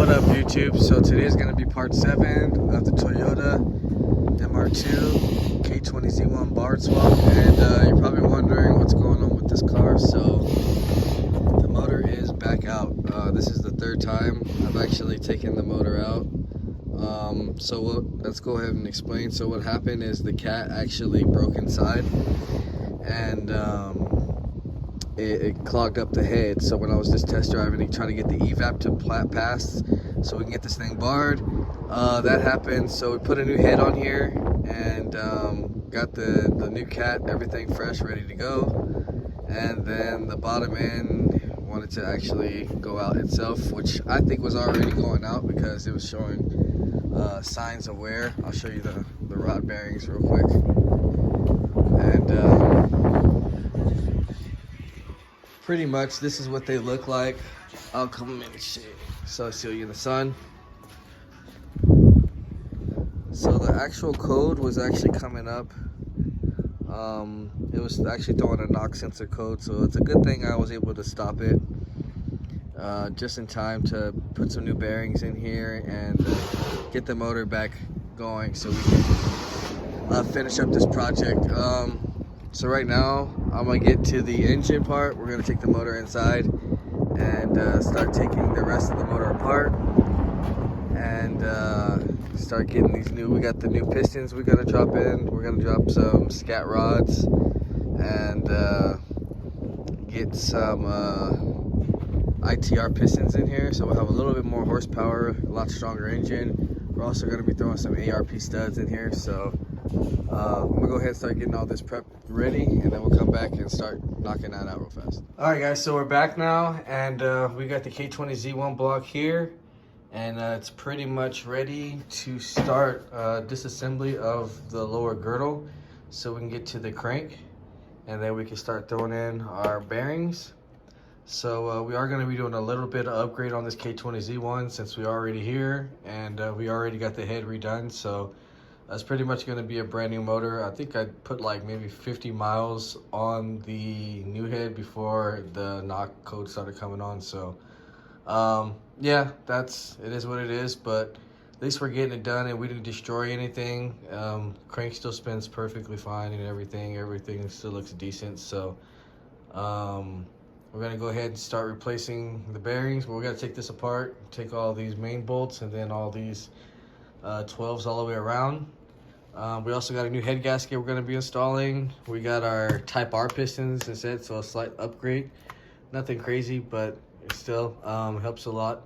What up, YouTube? So today is going to be part 7 of the Toyota mr2 k20 Z1 bar swap, and you're probably wondering what's going on with this car. So the motor is back out. This is the third time I've actually taken the motor out. Let's go ahead and explain. So what happened is the cat actually broke inside, and it clogged up the head. So when I was just test driving and trying to get the evap to pass so we can get this thing barred, that happened. So we put a new head on here and got the new cat, everything fresh, ready to go. And then the bottom end wanted to actually go out itself, which I think was already going out because it was showing signs of wear. I'll show you the rod bearings real quick. And pretty much this is what they look like. I'll come in and shade so I see you in the sun. So the actual code was actually coming up. It was actually throwing a knock sensor code, so it's a good thing I was able to stop it just in time to put some new bearings in here and get the motor back going so we can finish up this project. So right now I'm gonna get to the engine part. We're gonna take the motor inside and start taking the rest of the motor apart and start getting these new, we got the new pistons we gotta drop in. We're gonna drop some scat rods and get some ITR pistons in here, so we'll have a little bit more horsepower, a lot stronger engine. We're also gonna be throwing some ARP studs in here, so I'm gonna go ahead and start getting all this prep ready, and then we'll come back and start knocking that out real fast. All right, guys, so we're back now, and we got the k20 Z1 block here, and it's pretty much ready to start disassembly of the lower girdle so we can get to the crank, and then we can start throwing in our bearings. So we are going to be doing a little bit of upgrade on this k20 Z1 since we're already here, and we already got the head redone. So that's pretty much going to be a brand new motor. I think I put like maybe 50 miles on the new head before the knock code started coming on. So yeah, it is what it is, but at least we're getting it done and we didn't destroy anything. Crank still spins perfectly fine and everything still looks decent. So we're gonna go ahead and start replacing the bearings, but we're gonna take this apart, take all these main bolts and then all these 12s all the way around. We also got a new head gasket we're gonna be installing. We got our Type R pistons instead, so a slight upgrade. Nothing crazy, but it still helps a lot.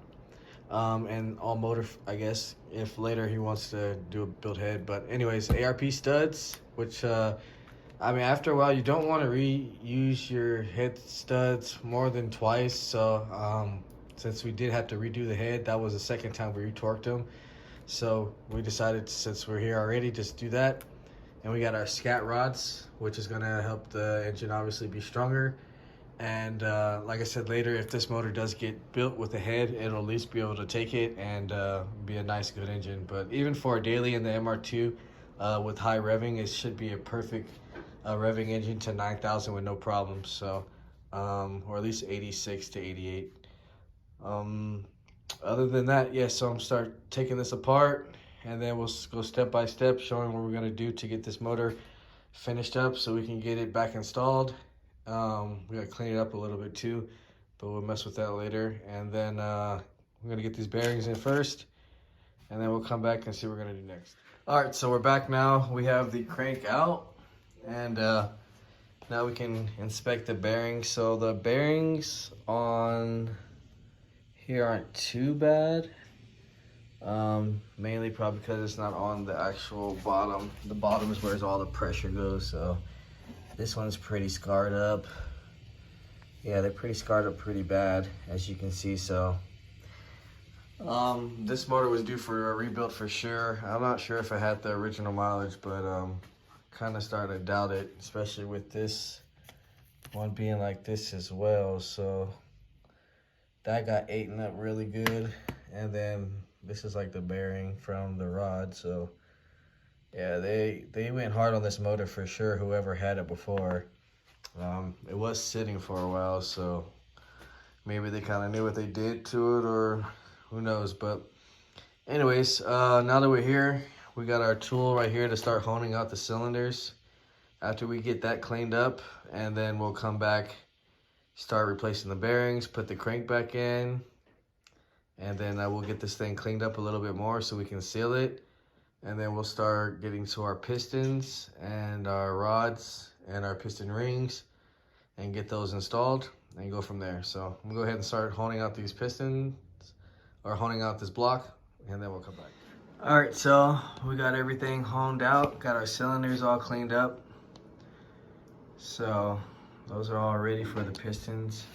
And all motor, I guess, if later he wants to do a build head. But anyways, ARP studs, which I mean, after a while, you don't want to reuse your head studs more than twice. So since we did have to redo the head, that was the second time we retorqued them. So we decided, since we're here already, just do that. And we got our scat rods, which is going to help the engine obviously be stronger. And like I said, later, if this motor does get built with a head, it'll at least be able to take it and be a nice, good engine. But even for a daily in the mr2 with high revving, it should be a perfect revving engine to 9,000 with no problems. So or at least 86 to 88. Other than that, yeah, so I'm start taking this apart, and then we'll go step by step showing what we're going to do to get this motor finished up so we can get it back installed. We got to clean it up a little bit too, but we'll mess with that later. And then we're going to get these bearings in first, and then we'll come back and see what we're going to do next. All right, so we're back now. We have the crank out, and now we can inspect the bearings. So the bearings on here aren't too bad, mainly probably because it's not on the actual bottom. The bottom is where all the pressure goes, so this one's pretty scarred up. Yeah, they're pretty scarred up pretty bad, as you can see. So this motor was due for a rebuild for sure. I'm not sure if I had the original mileage, but kind of starting to doubt it, especially with this one being like this as well. So that got eaten up really good, and then this is like the bearing from the rod. So yeah, they went hard on this motor for sure, whoever had it before. It was sitting for a while, so maybe they kind of knew what they did to it or who knows. But anyways, now that we're here, we got our tool right here to start honing out the cylinders. After we get that cleaned up, and then we'll come back, start replacing the bearings, put the crank back in, and then we'll get this thing cleaned up a little bit more so we can seal it. And then we'll start getting to our pistons and our rods and our piston rings and get those installed and go from there. So I'm gonna go ahead and start honing out these pistons, or honing out this block, and then we'll come back. All right, so we got everything honed out, got our cylinders all cleaned up. So those are all ready for the pistons.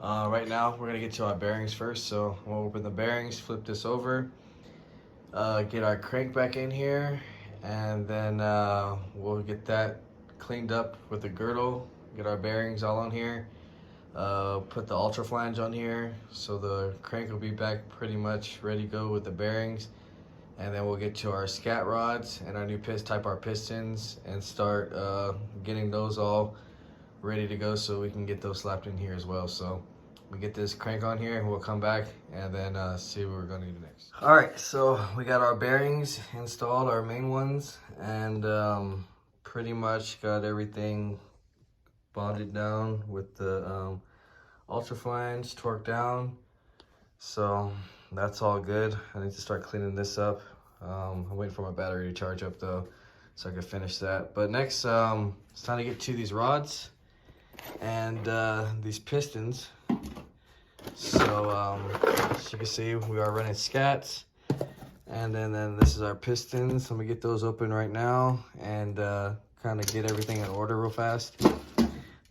Right now, we're gonna get to our bearings first. So we'll open the bearings, flip this over, get our crank back in here, and then we'll get that cleaned up with the girdle, get our bearings all on here, put the ultra flange on here, so the crank will be back pretty much ready to go with the bearings. And then we'll get to our scat rods and our new type R pistons and start getting those all ready to go so we can get those slapped in here as well. So we get this crank on here and we'll come back and then see what we're gonna do next. All right, so we got our bearings installed, our main ones, and pretty much got everything bonded down with the ultra flange torqued down. So that's all good. I need to start cleaning this up. I'm waiting for my battery to charge up though, so I can finish that. But next, it's time to get to these rods and these pistons. So as you can see, we are running scats, and then this is our pistons. Let me get those open right now and kind of get everything in order real fast.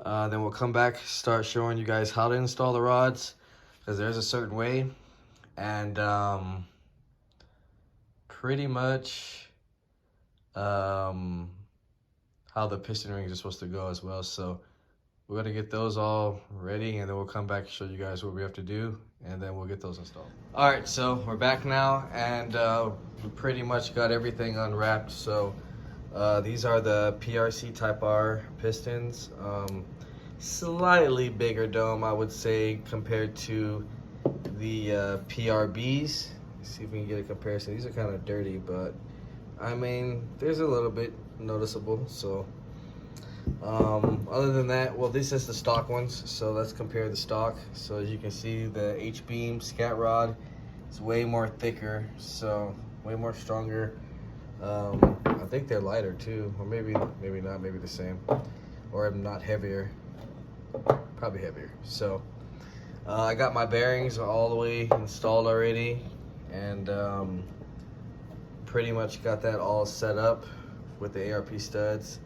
Then we'll come back, start showing you guys how to install the rods, because there's a certain way, and pretty much how the piston rings are supposed to go as well. So we're gonna get those all ready, and then we'll come back and show you guys what we have to do, and then we'll get those installed. All right, so we're back now, and we pretty much got everything unwrapped. So these are the PRC Type R pistons. Slightly bigger dome, I would say, compared to the PRBs. Let's see if we can get a comparison. These are kind of dirty, but I mean, there's a little bit noticeable. So other than that, well, this is the stock ones, so let's compare the stock. So as you can see, the H-beam scat rod is way more thicker, so way more stronger. I think they're lighter too, or maybe not, maybe the same, or not heavier, probably heavier. So I got my bearings all the way installed already, and pretty much got that all set up with the ARP studs.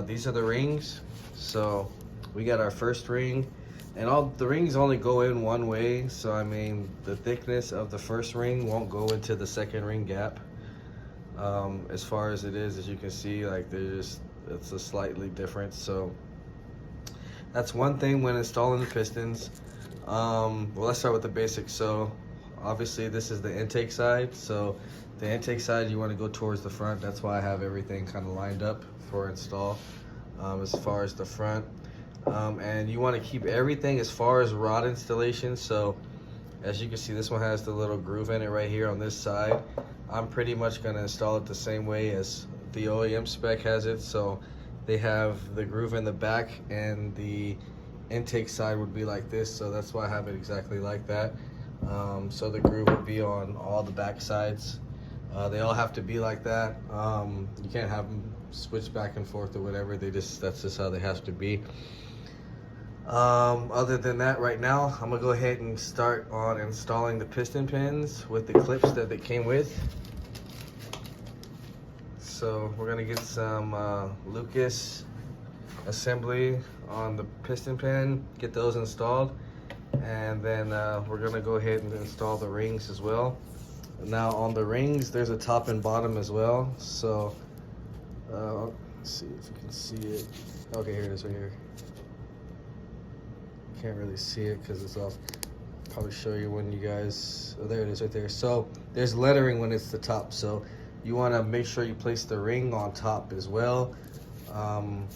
These are the rings. So we got our first ring, and all the rings only go in one way. So I mean, the thickness of the first ring won't go into the second ring gap. As far as it is, as you can see, like it's a slightly different. So that's one thing when installing the pistons. Well, let's start with the basics. So obviously this is the intake side. So the intake side, you want to go towards the front. That's why I have everything kind of lined up for install as far as the front. And you want to keep everything as far as rod installation. So as you can see, this one has the little groove in it right here on this side. I'm pretty much going to install it the same way as the OEM spec has it. So they have the groove in the back, and the intake side would be like this. So that's why I have it exactly like that. So the groove would be on all the back sides. They all have to be like that. You can't have them switch back and forth or whatever. That's just how they have to be. Other than that, right now I'm gonna go ahead and start on installing the piston pins with the clips that they came with. So we're gonna get some Lucas assembly on the piston pin, get those installed, and then we're gonna go ahead and install the rings as well. Now on the rings, there's a top and bottom as well. So let's see if you can see it. Okay, here it is right here. Can't really see it because it's off. Probably show you when you guys, oh, there it is right there. So there's lettering when it's the top. So you want to make sure you place the ring on top as well. I'm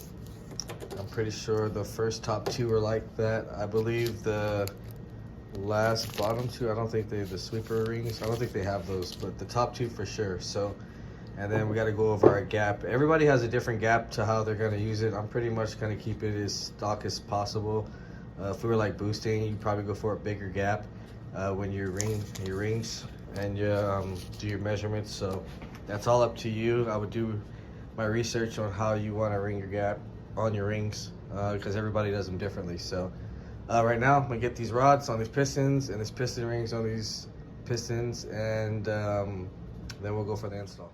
pretty sure the first top two are like that. I believe the last bottom two, I don't think the sweeper rings, I don't think they have those, but the top two for sure. So, and then we got to go over our gap. Everybody has a different gap to how they're going to use it. I'm pretty much going to keep it as stock as possible. If we were like boosting, you probably go for a bigger gap when you ring your rings and you do your measurements. So that's all up to you. I would do my research on how you want to ring your gap on your rings because everybody does them differently. So right now I'm gonna get these rods on these pistons and these piston rings on these pistons, and then we'll go for the install.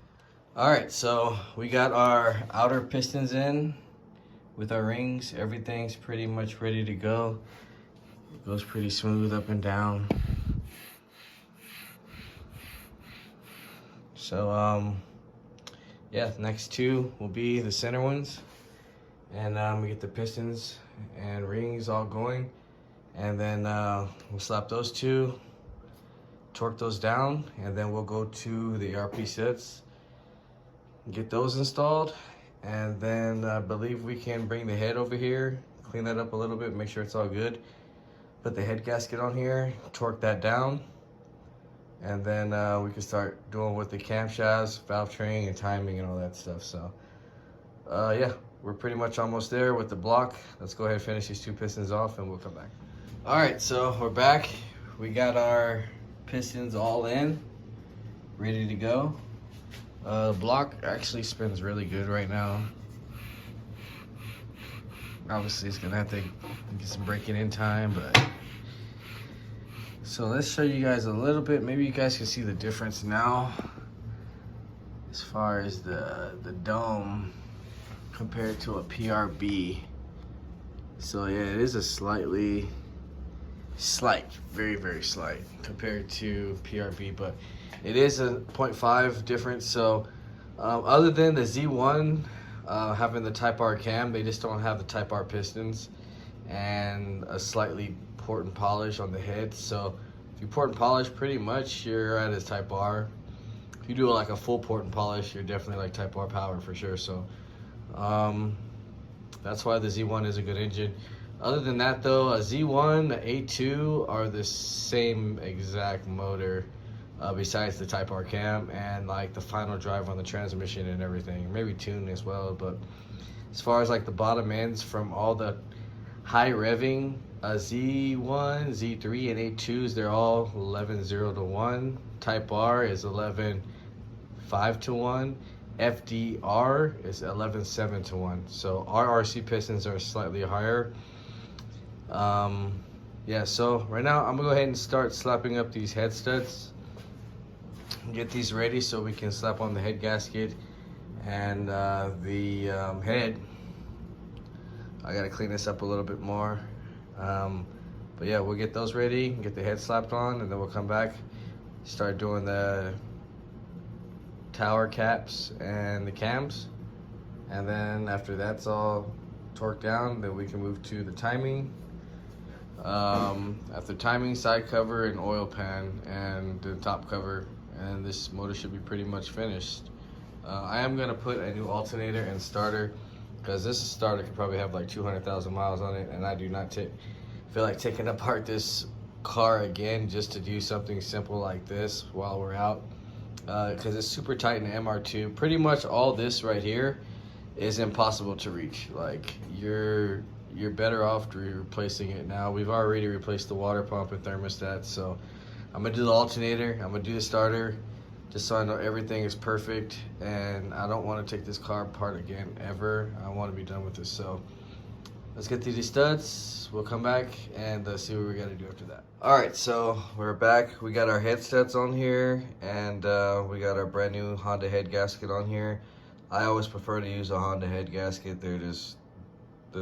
All right, so we got our outer pistons in with our rings. Everything's pretty much ready to go. It goes pretty smooth up and down. So yeah, next two will be the center ones, and we get the pistons and rings all going, and then we'll slap those two, torque those down, and then we'll go to the ARP sets, get those installed, and then I believe we can bring the head over here, clean that up a little bit, make sure it's all good, put the head gasket on here, torque that down, and then we can start doing with the camshafts, valve train, and timing and all that stuff. So yeah, we're pretty much almost there with the block. Let's go ahead and finish these two pistons off and we'll come back. All right, so we're back. We got our pistons all in, ready to go. The block actually spins really good right now. Obviously it's gonna have to get some breaking in time, but so let's show you guys a little bit. Maybe you guys can see the difference now as far as the dome compared to a PRB. So yeah, it is a slight, very, very slight compared to PRB, but it is a 0.5 difference. So other than the Z1 having the Type R cam, they just don't have the Type R pistons and a slightly port and polish on the head. So if you port and polish, pretty much you're at a Type R. If you do like a full port and polish, you're definitely like Type R power for sure. So that's why the Z1 is a good engine. Other than that though, a Z1, a A2 are the same exact motor besides the Type R cam and like the final drive on the transmission and everything, maybe tune as well. But as far as like the bottom ends from all the high revving, Z1, Z3, and A2s, they're all 11.0 to 1. Type R is 11.5 to 1. FDR is 11.7 to 1. So our RC pistons are slightly higher. Yeah, so right now I'm gonna go ahead and start slapping up these head studs. Get these ready so we can slap on the head gasket and the head. I gotta clean this up a little bit more. But yeah, we'll get those ready, get the head slapped on, and then we'll come back, start doing the tower caps and the cams. And then after that's all torqued down, then we can move to the timing. After timing, side cover and oil pan and the top cover, and this motor should be pretty much finished. I am gonna put a new alternator and starter because this starter could probably have like 200,000 miles on it, and I do not feel like taking apart this car again just to do something simple like this while we're out, because it's super tight in the MR2. Pretty much all this right here is impossible to reach. Like you're better off replacing it now. We've already replaced the water pump and thermostat, so I'm gonna do the alternator, I'm gonna do the starter, just so I know everything is perfect, and I don't want to take this car apart again ever. I want to be done with this. So let's get through these studs, we'll come back and see what we gotta do after that. All right, so we're back. We got our head studs on here, and we got our brand new Honda head gasket on here. I always prefer to use a Honda head gasket. They're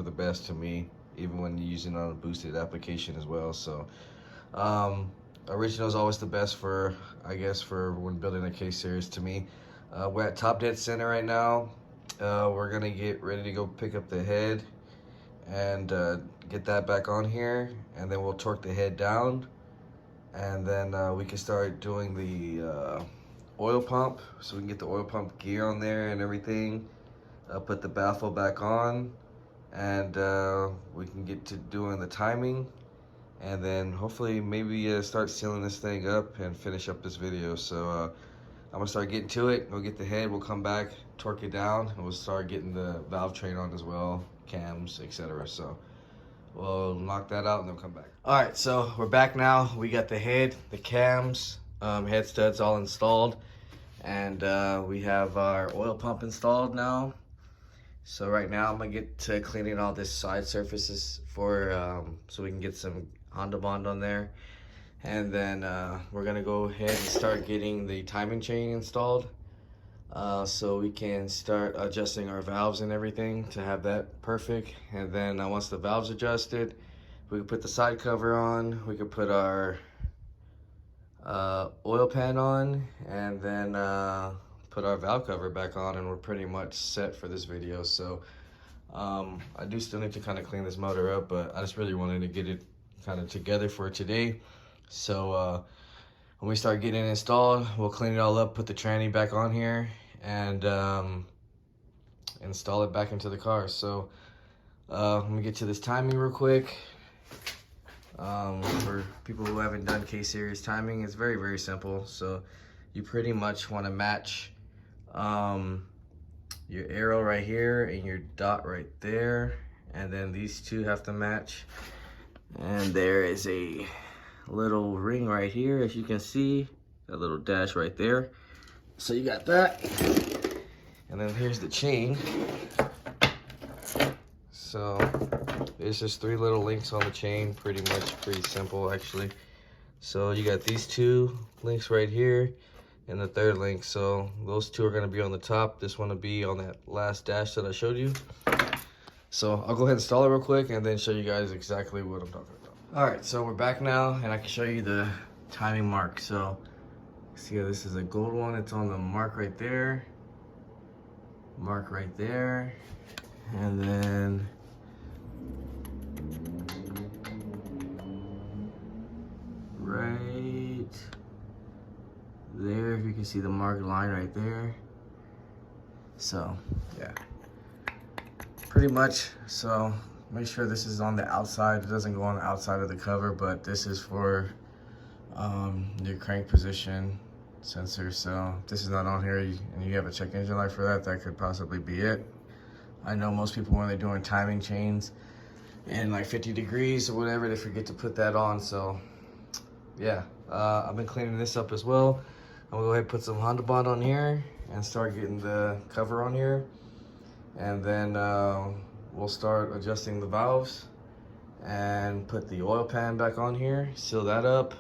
the best to me, even when you're using it on a boosted application as well. So original is always the best for, I guess, for when building a K series to me. We're at top dead center right now. We're gonna get ready to go pick up the head and get that back on here, and then we'll torque the head down, and then we can start doing the oil pump, so we can get the oil pump gear on there and everything. Put the baffle back on, and we can get to doing the timing, and then hopefully maybe start sealing this thing up and finish up this video. So I'm gonna start getting to it. We'll get the head, we'll come back, torque it down, and we'll start getting the valve train on as well, cams, etc. So we'll knock that out and then come back. All right, so we're back now. We got the head, the cams, head studs all installed, and we have our oil pump installed now. So right now I'm gonna get to cleaning all this side surfaces for so we can get some Honda Bond on there, and then we're gonna go ahead and start getting the timing chain installed, so we can start adjusting our valves and everything to have that perfect. And then once the valves adjusted, we can put the side cover on, we can put our oil pan on, and then put our valve cover back on, and we're pretty much set for this video. So I do still need to kind of clean this motor up, but I just really wanted to get it kind of together for today. So when we start getting it installed, we'll clean it all up, put the tranny back on here, and install it back into the car. So let me get to this timing real quick. For people who haven't done K-Series timing, it's very, very simple. So you pretty much want to match your arrow right here and your dot right there, and then these two have to match. And there is a little ring right here, as you can see, that little dash right there. So you got that, and then here's the chain. So there's just 3 little links on the chain, pretty simple actually. So you got these 2 links right here and the 3rd link. So those 2 are going to be on the top. This one will be on that last dash that I showed you. So I'll go ahead and install it real quick and then show you guys exactly what I'm talking about. All right, so we're back now, and I can show you the timing mark. So see how this is a gold one. It's on the mark right there, and then right there, if you can see the marked line right there. So yeah, pretty much. So make sure this is on the outside. It doesn't go on the outside of the cover, but this is for your crank position sensor. So if this is not on here and you have a check engine light for that, that could possibly be it. I know most people, when they're doing timing chains and like 50 degrees or whatever, they forget to put that on. So yeah, I've been cleaning this up as well. I'm gonna go ahead and put some Honda Bond on here and start getting the cover on here, and then we'll start adjusting the valves and put the oil pan back on here, seal that up.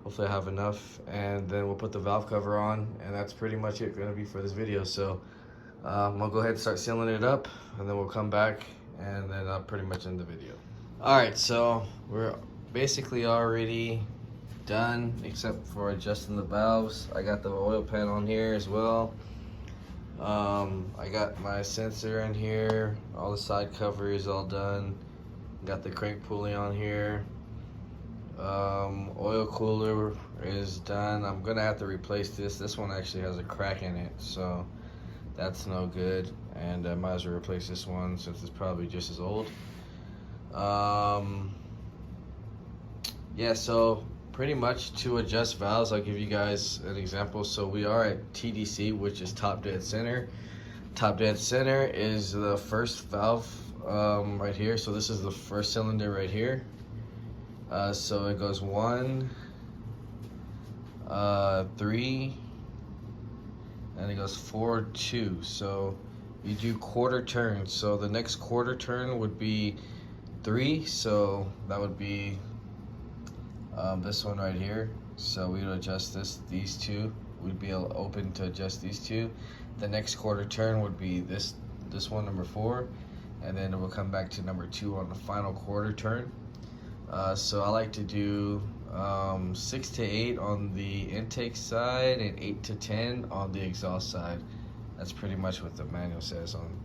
Hopefully I have enough, and then we'll put the valve cover on, and that's pretty much it gonna be for this video. So I'm gonna go ahead and start sealing it up, and then we'll come back, and then I'll pretty much end the video. All right, so we're basically already done except for adjusting the valves. I got the oil pan on here as well. I got my sensor in here, all the side cover is all done. Got the crank pulley on here. Oil cooler is done. I'm gonna have to replace this. This one actually has a crack in it, so that's no good, and I might as well replace this one since it's probably just as old. Yeah, so pretty much to adjust valves, I'll give you guys an example. So we are at TDC, which is top dead center. Top dead center is the first valve right here. So this is the first cylinder right here. So it goes 1, 3, and it goes 4, 2. So you do quarter turns. So the next quarter turn would be 3. So that would be this one right here. So we would adjust these 2. We'd be open to adjust these 2. The next quarter turn would be this one, number 4, and then it will come back to number 2 on the final quarter turn. So I like to do 6 to 8 on the intake side and 8 to 10 on the exhaust side. That's pretty much what the manual says on.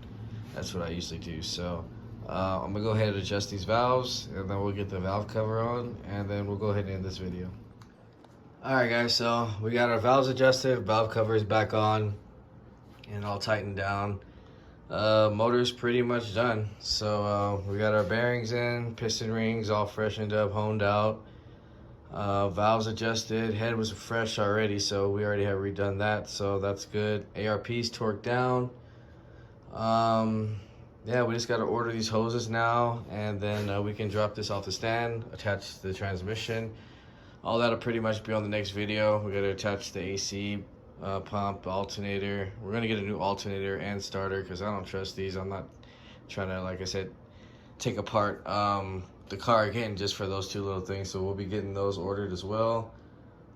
That's what I usually do. So I'm gonna go ahead and adjust these valves, and then we'll get the valve cover on, and then we'll go ahead and end this video. All right, guys, so we got our valves adjusted, valve cover is back on and all tightened down. Motor's pretty much done. So we got our bearings in, piston rings all freshened up, honed out. Valves adjusted, head was fresh already, so we already have redone that, so that's good. ARP's torqued down. Yeah, we just got to order these hoses now, and then we can drop this off the stand, attach the transmission. All that'll pretty much be on the next video. We got to attach the AC pump, alternator. We're gonna get a new alternator and starter because I don't trust these. I'm not trying to, like I said, take apart the car again just for those two little things. So we'll be getting those ordered as well.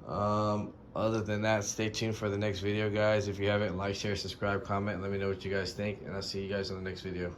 Other than that, stay tuned for the next video, guys. If you haven't, like, share, subscribe, comment, and let me know what you guys think, and I'll see you guys in the next video.